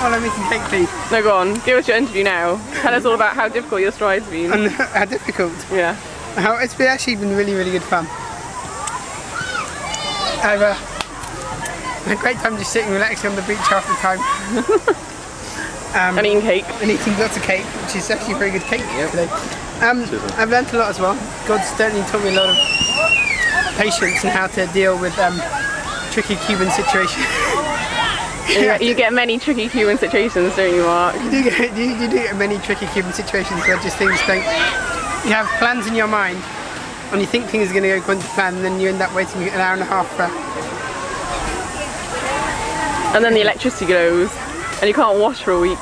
while I'm eating cake, please. No, go on. Give us your interview now. Tell us all about how difficult your stride's been. And how difficult? Yeah. It's actually been really, really good fun. I've had a great time just sitting relaxing on the beach half the time. And eating cake. And eating lots of cake, which is actually a very good cake today. I've learnt a lot as well. God's certainly taught me a lot of patience and how to deal with tricky Cuban situations. You get many tricky Cuban situations, don't you, Mark? You do get many tricky Cuban situations where just things don't... You have plans in your mind and you think things are going to go according to plan, and then you end up waiting an hour and a half for... And then the electricity goes and you can't wash for a week.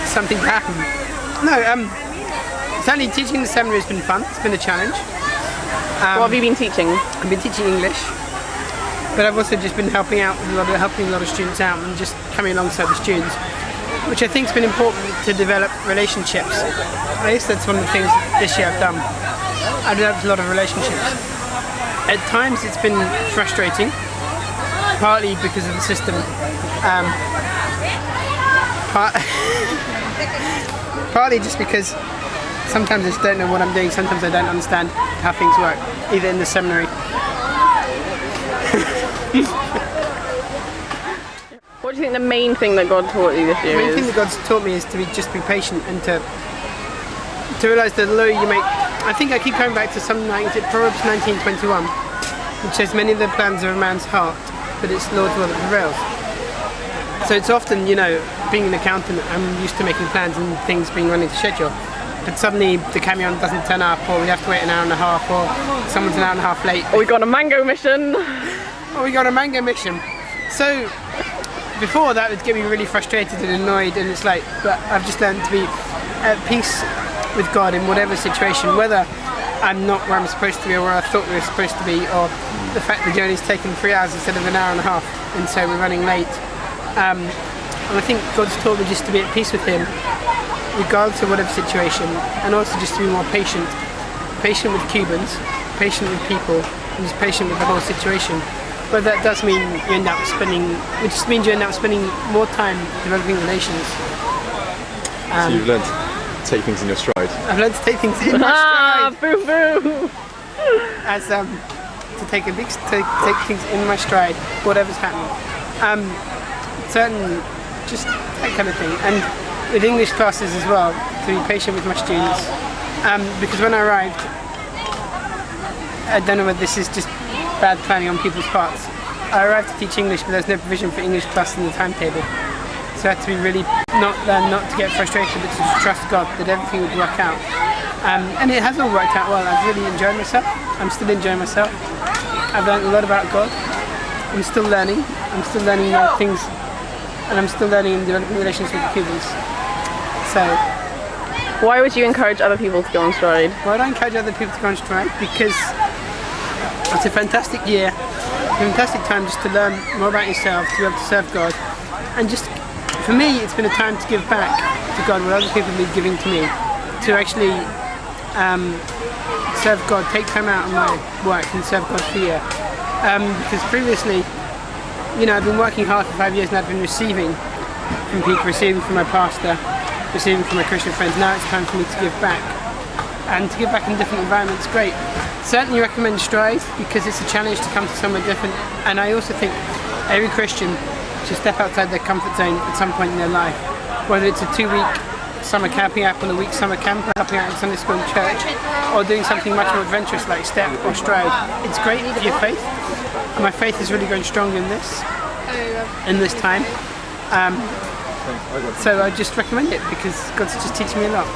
Something happened. No, certainly teaching in the seminary has been fun. It's been a challenge. What have you been teaching? I've been teaching English, but I've also just been helping a lot of students out and just coming alongside the students, which I think has been important to develop relationships. I guess that's one of the things this year I've done. I've developed a lot of relationships. At times it's been frustrating, partly because of the system, partly just because sometimes I just don't know what I'm doing, sometimes I don't understand how things work, either in the seminary. What do you think the main thing that God taught you this year is? The main thing that God's taught me is to just be patient and to realise that the lower you make... I think I keep coming back to something like Proverbs 19:21, which says, many of the plans of a man's heart, but it's the Lord's will that prevails. So it's often, you know, being an accountant, I'm used to making plans and things being running to schedule. But suddenly the camion doesn't turn up, or we have to wait an hour and a half, or someone's an hour and a half late. Or we got a mango mission. Or we got a mango mission. So before that would get me really frustrated and annoyed, and it's like, but I've just learned to be at peace with God in whatever situation, whether I'm not where I'm supposed to be or where I thought we were supposed to be, or the fact the journey's taken 3 hours instead of an hour and a half, and so we're running late. And I think God's taught me just to be at peace with Him, regardless of whatever situation, and also just to be more patient. Patient with Cubans, patient with people, and just patient with the whole situation. But that does mean you end up spending, it just means you end up spending more time developing relations. So you've learned to take things in your stride. I've learned to take things in my stride. Boo boo! As to take things in my stride, whatever's happening. Certain, just that kind of thing. And with English classes as well, to be patient with my students. Because when I arrived, I don't know whether this is just bad planning on people's parts. I arrived to teach English, but there's no provision for English classes in the timetable. So I had to be really not to get frustrated, but to just trust God that everything would work out. And it has all worked out well. I've really enjoyed myself. I'm still enjoying myself. I've learned a lot about God. I'm still learning. I'm still learning more things, and I'm still learning and developing relations with the Cubans. So, why would you encourage other people to go on stride? Why would I encourage other people to go on stride? Because it's a fantastic year, a fantastic time just to learn more about yourself, to be able to serve God, and just, for me, it's been a time to give back to God what other people have been giving to me, to actually serve God, take time out of my work and serve God for a year. Because previously, you know, I've been working hard for 5 years and I've been receiving from people, receiving from my pastor, receiving from my Christian friends. Now it's time for me to give back. And to give back in different environments, great. Certainly recommend Stride because it's a challenge to come to somewhere different. And I also think every Christian should step outside their comfort zone at some point in their life. Whether it's a 2-week summer camping out on a week summer camp, or helping out in Sunday school and church, or doing something much more adventurous like Step or Stride. It's great for your faith. And my faith is really going strong in this time. So I just recommend it because God's just teaching me a lot.